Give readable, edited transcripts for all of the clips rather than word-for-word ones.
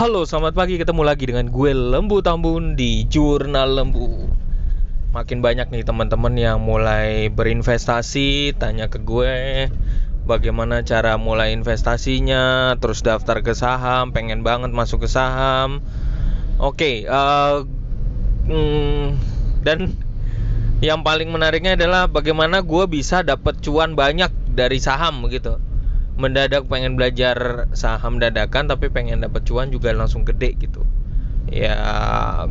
Halo, selamat pagi. Ketemu lagi dengan gue Lembu Tambun di Jurnal Lembu. Makin banyak nih teman-teman yang mulai berinvestasi, tanya ke gue bagaimana cara mulai investasinya, terus daftar ke saham, pengen banget masuk ke saham. Oke, dan yang paling menariknya adalah bagaimana gue bisa dapat cuan banyak dari saham gitu. Mendadak pengen belajar saham dadakan tapi pengen dapat cuan juga langsung gede gitu. Ya,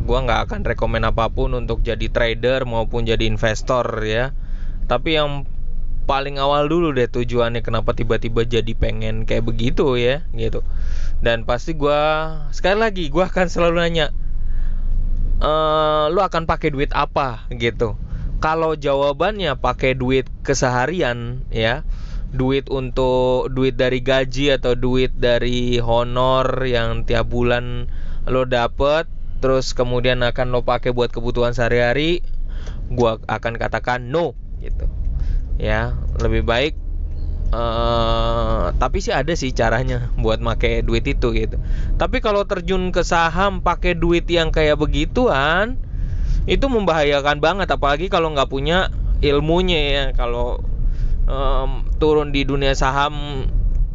gua nggak akan rekomen apapun untuk jadi trader maupun jadi investor ya. Tapi yang paling awal dulu deh tujuannya kenapa tiba-tiba jadi pengen kayak begitu ya gitu. Dan pasti sekali lagi gua akan selalu nanya, lu akan pakai duit apa gitu. Kalau jawabannya pakai duit keseharian ya, duit dari gaji atau duit dari honor yang tiap bulan lo dapet, terus kemudian akan lo pakai buat kebutuhan sehari-hari, gua akan katakan no gitu ya. Lebih baik tapi sih ada sih caranya buat pakai duit itu gitu. Tapi kalau terjun ke saham pakai duit yang kayak begituan, itu membahayakan banget, apalagi kalau nggak punya ilmunya ya. Kalau turun di dunia saham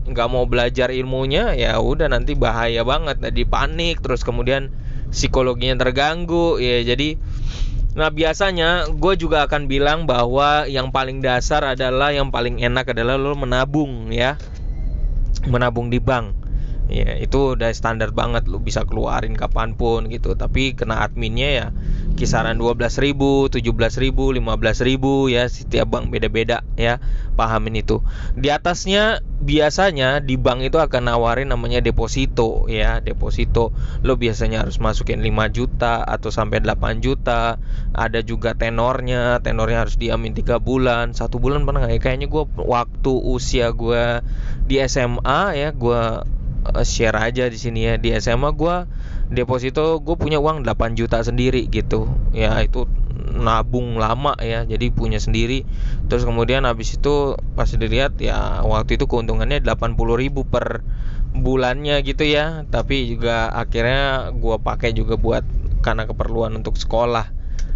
nggak mau belajar ilmunya, ya udah nanti bahaya banget. Jadi panik, terus kemudian psikologinya terganggu ya. Jadi biasanya gue juga akan bilang bahwa yang paling dasar adalah, yang paling enak adalah lo menabung ya, menabung di bank. Ya itu udah standar banget, lo bisa keluarin kapanpun gitu. Tapi kena adminnya ya kisaran 12.000, 17.000, 15.000 ya. Setiap bank beda-beda ya, pahamin itu. Di atasnya biasanya di bank itu akan nawarin namanya deposito ya. Deposito lo biasanya harus masukin 5 juta atau sampai 8 juta. Ada juga tenornya harus diamin 3 bulan. 1 bulan pernah gak ya? Kayaknya gue waktu usia gue di SMA ya, gue share aja di sini ya. Di SMA gue deposito, gue punya uang 8 juta sendiri gitu ya. Itu nabung lama ya, jadi punya sendiri. Terus kemudian habis itu pas dilihat ya, waktu itu keuntungannya 80.000 per bulannya gitu ya. Tapi juga akhirnya gue pakai juga buat karena keperluan untuk sekolah.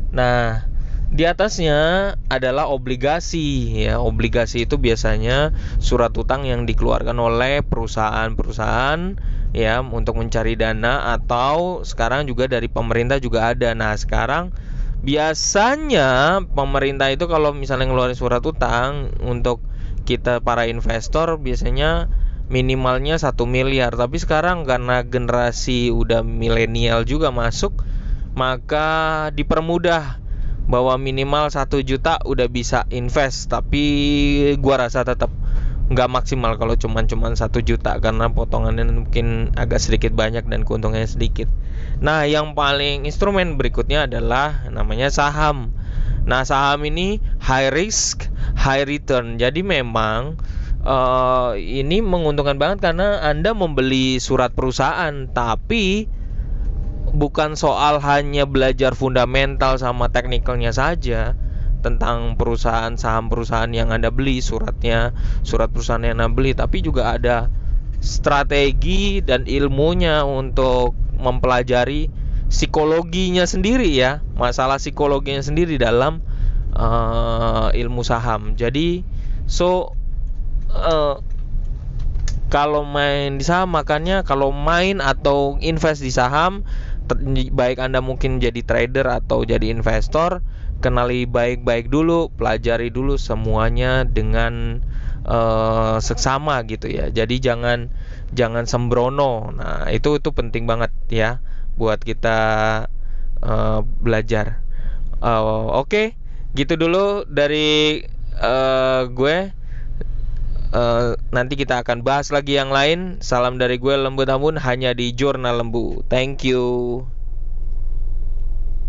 Nah, di atasnya adalah obligasi ya. Obligasi itu biasanya surat utang yang dikeluarkan oleh perusahaan-perusahaan ya untuk mencari dana, atau sekarang juga dari pemerintah juga ada. Nah, sekarang biasanya pemerintah itu kalau misalnya ngeluarin surat utang untuk kita para investor biasanya minimalnya 1 miliar. Tapi sekarang karena generasi udah milenial juga masuk, maka dipermudah bahwa minimal 1 juta udah bisa invest. Tapi gua rasa tetap nggak maksimal kalau cuman 1 juta, karena potongannya mungkin agak sedikit banyak dan keuntungannya sedikit. Nah, yang paling instrumen berikutnya adalah namanya saham. Nah, saham ini high risk, high return. Jadi memang ini menguntungkan banget karena Anda membeli surat perusahaan, tapi bukan soal hanya belajar fundamental sama teknikalnya saja tentang perusahaan, saham perusahaan yang Anda beli, surat perusahaan yang Anda beli, tapi juga ada strategi dan ilmunya untuk mempelajari psikologinya sendiri ya, masalah psikologinya sendiri dalam ilmu saham. Jadi kalau main di saham, makanya kalau main atau invest di saham, baik Anda mungkin jadi trader atau jadi investor, kenali baik-baik dulu, pelajari dulu semuanya dengan seksama gitu ya. Jadi jangan sembrono. Nah, itu penting banget ya buat kita belajar. Oke, gitu dulu dari gue. Nanti kita akan bahas lagi yang lain. Salam dari gue Lembu Tambun hanya di Jurnal Lembu. Thank you.